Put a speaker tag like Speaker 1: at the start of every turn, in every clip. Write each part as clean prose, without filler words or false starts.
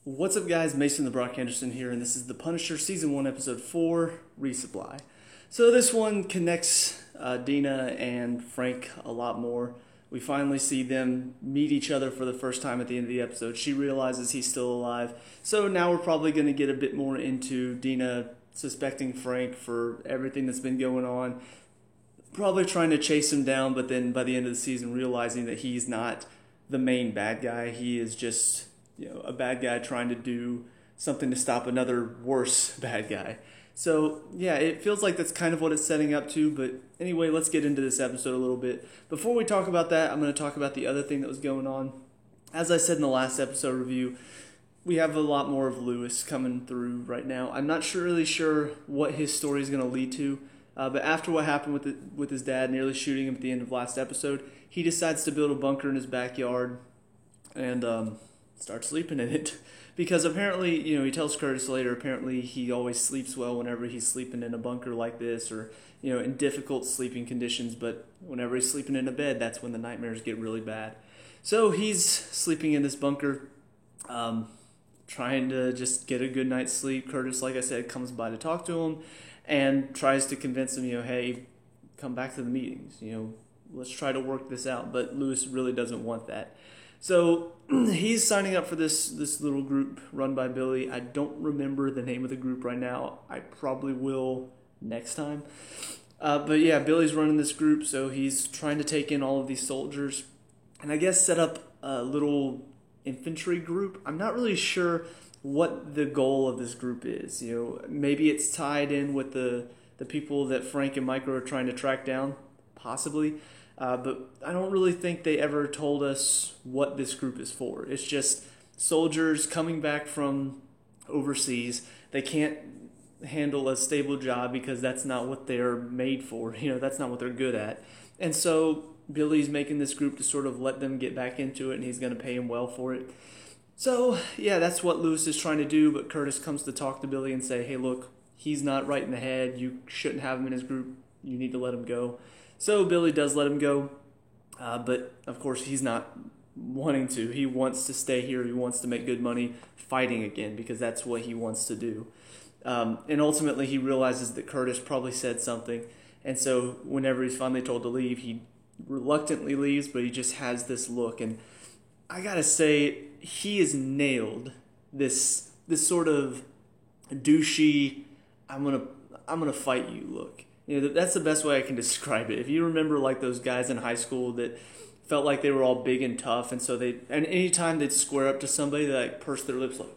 Speaker 1: What's up, guys? Mason the Brock Anderson here, and this is The Punisher Season 1, Episode 4, Resupply. So this one connects Dina and Frank a lot more. We finally see them meet each other for the first time at the end of the episode. She realizes he's still alive. So now we're probably going to get a bit more into Dina suspecting Frank for everything that's been going on. Probably trying to chase him down, but then by the end of the season realizing that he's not the main bad guy. He is just a bad guy trying to do something to stop another worse bad guy. So, yeah, it feels like that's kind of what it's setting up to. But anyway, let's get into this episode a little bit. Before we talk about that, I'm going to talk about the other thing that was going on. As I said in the last episode review, we have a lot more of Lewis coming through right now. I'm not really sure what his story is going to lead to. But after what happened with his dad nearly shooting him at the end of last episode, he decides to build a bunker in his backyard and start sleeping in it. Because apparently, he tells Curtis later, apparently he always sleeps well whenever he's sleeping in a bunker like this or, in difficult sleeping conditions. But whenever he's sleeping in a bed, that's when the nightmares get really bad. So he's sleeping in this bunker, trying to just get a good night's sleep. Curtis, like I said, comes by to talk to him and tries to convince him, hey, come back to the meetings. Let's try to work this out. But Lewis really doesn't want that. So he's signing up for this little group run by Billy. I don't remember the name of the group right now. I probably will next time. But yeah, Billy's running this group, so he's trying to take in all of these soldiers and I guess set up a little infantry group. I'm not really sure what the goal of this group is. Maybe it's tied in with the people that Frank and Micro are trying to track down, possibly. But I don't really think they ever told us what this group is for. It's just soldiers coming back from overseas. They can't handle a stable job because that's not what they're made for. That's not what they're good at. And so Billy's making this group to sort of let them get back into it, and he's going to pay them well for it. So, yeah, that's what Lewis is trying to do, but Curtis comes to talk to Billy and say, hey, look, he's not right in the head. You shouldn't have him in his group. You need to let him go. So Billy does let him go, but of course he's not wanting to. He wants to stay here. He wants to make good money fighting again because that's what he wants to do. And ultimately he realizes that Curtis probably said something, and so whenever he's finally told to leave, he reluctantly leaves, but he just has this look. And I gotta say, he has nailed this sort of douchey, I'm gonna fight you look. That's the best way I can describe it. If you remember like those guys in high school that felt like they were all big and tough, and anytime they'd square up to somebody, they like purse their lips like.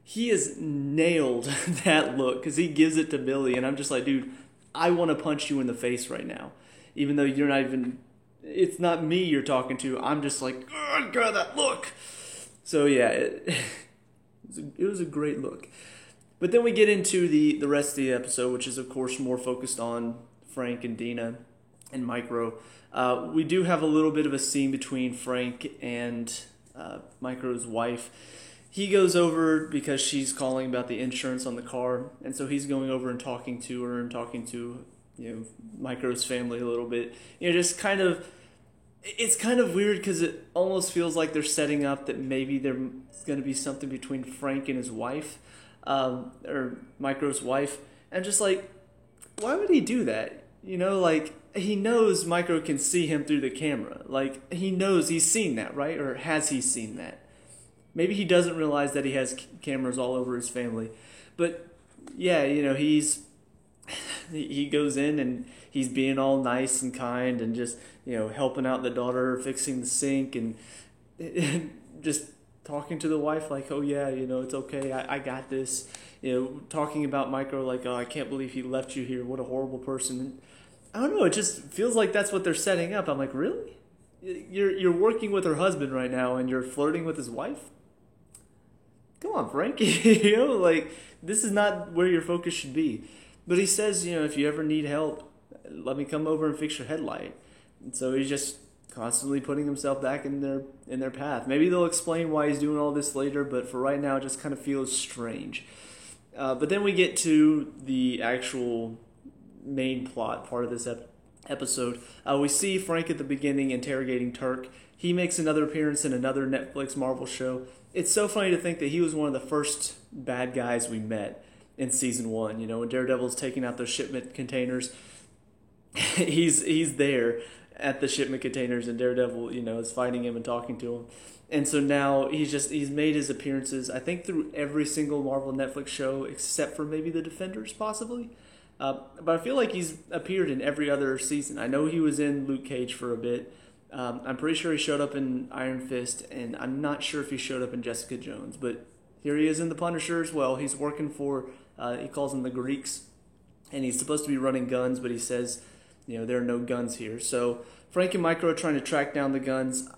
Speaker 1: He has nailed that look because he gives it to Billy, and I'm just like, dude, I want to punch you in the face right now. Even though you're not even, it's not me you're talking to, I'm just like, God, that look. So yeah, it was a great look. But then we get into the rest of the episode, which is, of course, more focused on Frank and Dina and Micro. We do have a little bit of a scene between Frank and Micro's wife. He goes over because she's calling about the insurance on the car, and so he's going over and talking to her and talking to Micro's family a little bit. Just kind of, it's kind of weird because it almost feels like they're setting up that maybe there's going to be something between Frank and his wife. Or Micro's wife, and just like, why would he do that? Like, he knows Micro can see him through the camera. Like, he knows he's seen that, right? Or has he seen that? Maybe he doesn't realize that he has cameras all over his family. But, yeah, he goes in and he's being all nice and kind and just, helping out the daughter, fixing the sink, and just talking to the wife like, oh yeah, it's okay, I got this. Talking about Micro like, oh, I can't believe he left you here. What a horrible person. I don't know, it just feels like that's what they're setting up. I'm like, really? You're working with her husband right now and you're flirting with his wife? Come on, Frank. Like, this is not where your focus should be. But he says, if you ever need help, let me come over and fix your headlight. And so he's just constantly putting himself back in their path. Maybe they'll explain why he's doing all this later, but for right now, it just kind of feels strange. But then we get to the actual main plot part of this episode. We see Frank at the beginning interrogating Turk. He makes another appearance in another Netflix Marvel show. it's so funny to think that he was one of the first bad guys we met in season 1. You know, when Daredevil's taking out those shipment containers, he's there at the shipment containers, and Daredevil, you know, is fighting him and talking to him. And so now he's made his appearances, I think, through every single Marvel Netflix show except for maybe The Defenders, possibly. But I feel like he's appeared in every other season. I know he was in Luke Cage for a bit. I'm pretty sure he showed up in Iron Fist, and I'm not sure if he showed up in Jessica Jones. But here he is in The Punisher as well. He's working for, he calls them the Greeks, and he's supposed to be running guns, but he says, you know, there are no guns here. So Frank and Micro are trying to track down the guns,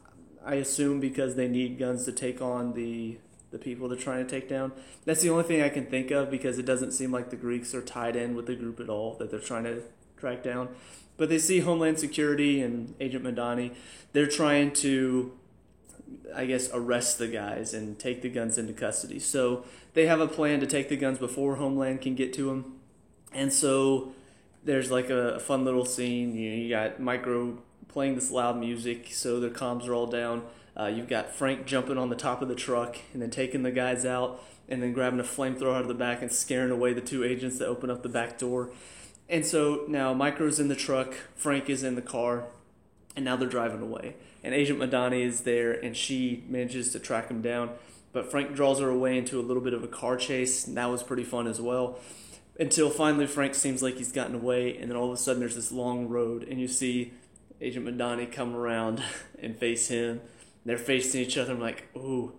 Speaker 1: I assume because they need guns to take on the people they're trying to take down. That's the only thing I can think of, because it doesn't seem like the Greeks are tied in with the group at all that they're trying to track down. But they see Homeland Security and Agent Madani. They're trying to, I guess, arrest the guys and take the guns into custody. So they have a plan to take the guns before Homeland can get to them. And so there's like a fun little scene. You got Micro playing this loud music, so their comms are all down. You've got Frank jumping on the top of the truck and then taking the guys out and then grabbing a flamethrower out of the back and scaring away the 2 agents that open up the back door. And so now Micro's in the truck, Frank is in the car, and now they're driving away. And Agent Madani is there, and she manages to track him down. But Frank draws her away into a little bit of a car chase, and that was pretty fun as well. Until finally Frank seems like he's gotten away, and then all of a sudden there's this long road, and you see Agent Madani come around and face him. They're facing each other. I'm like, ooh,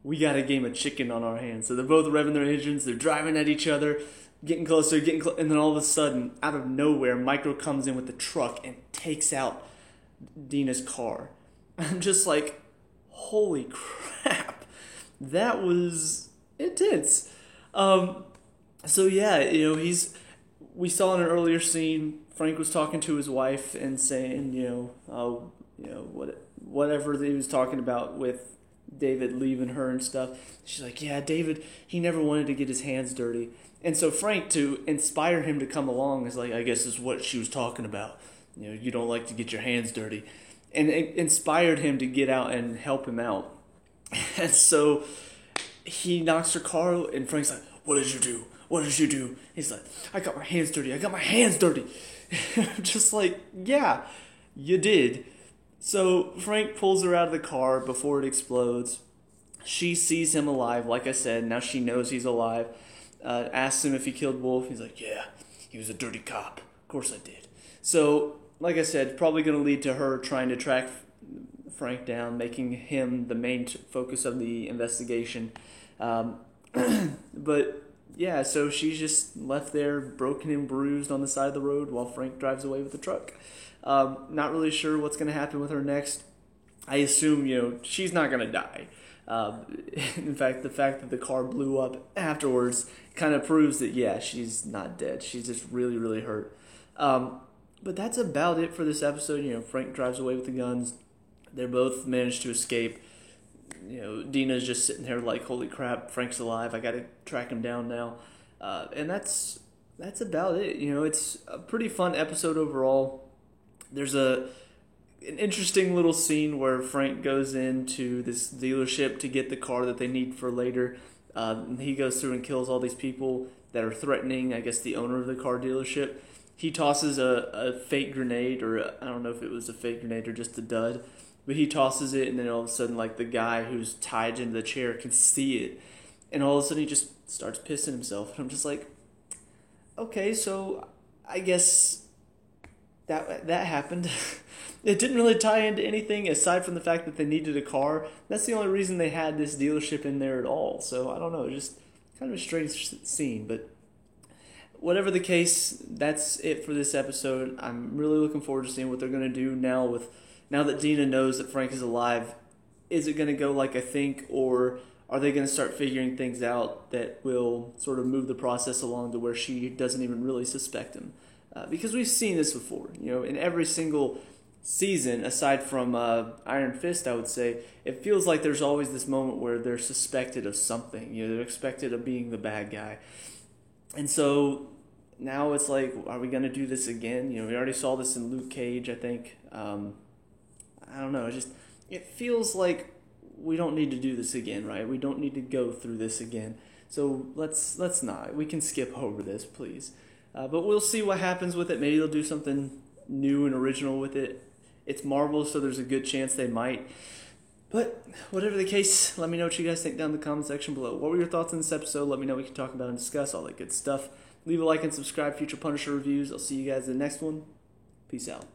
Speaker 1: we got a game of chicken on our hands. So they're both revving their engines. They're driving at each other, getting closer, and then all of a sudden, out of nowhere, Micro comes in with the truck and takes out Dina's car. I'm just like, holy crap. That was intense. So yeah, you know, we saw in an earlier scene, Frank was talking to his wife and saying, whatever he was talking about with David leaving her and stuff. She's like, yeah, David, he never wanted to get his hands dirty. And so Frank, to inspire him to come along, is like, I guess is what she was talking about. You know, you don't like to get your hands dirty. And it inspired him to get out and help him out. And so he knocks her car, and Frank's like, what did you do? What did you do? He's like, I got my hands dirty. I got my hands dirty. I'm just like, yeah, you did. So Frank pulls her out of the car before it explodes. She sees him alive, like I said. Now she knows he's alive. Asks him if he killed Wolf. He's like, yeah, he was a dirty cop. Of course I did. So, like I said, probably going to lead to her trying to track Frank down, making him the main focus of the investigation. But yeah, so she's just left there broken and bruised on the side of the road while Frank drives away with the truck. Not really sure what's going to happen with her next. I assume, she's not going to die. In fact, the fact that the car blew up afterwards kind of proves that, yeah, she's not dead. She's just really, really hurt. But that's about it for this episode. Frank drives away with the guns. They both managed to escape. Dina's just sitting there like, holy crap, Frank's alive. I got to track him down now. And that's about it. It's a pretty fun episode overall. There's an interesting little scene where Frank goes into this dealership to get the car that they need for later. He goes through and kills all these people that are threatening, I guess, the owner of the car dealership. He tosses a fake grenade, or I don't know if it was a fake grenade or just a dud, but he tosses it, and then all of a sudden, like, the guy who's tied into the chair can see it, and all of a sudden he just starts pissing himself. And I'm just like, okay, so I guess that happened. It didn't really tie into anything aside from the fact that they needed a car. That's the only reason they had this dealership in there at all. So I don't know, just kind of a strange scene. But whatever the case, that's it for this episode. I'm really looking forward to seeing what they're going to do now that Dina knows that Frank is alive. Is it going to go like I think, or are they going to start figuring things out that will sort of move the process along to where she doesn't even really suspect him? Because we've seen this before. In every single season, aside from Iron Fist, I would say, it feels like there's always this moment where they're suspected of something. They're expected of being the bad guy. And so now it's like, are we going to do this again? We already saw this in Luke Cage, I think. I don't know. It feels like we don't need to do this again, right? We don't need to go through this again. So let's not. We can skip over this, please. But we'll see what happens with it. Maybe they'll do something new and original with it. It's Marvel, so there's a good chance they might. But whatever the case, let me know what you guys think down in the comment section below. What were your thoughts on this episode? Let me know. We can talk about and discuss all that good stuff. Leave a like and subscribe for future Punisher reviews. I'll see you guys in the next one. Peace out.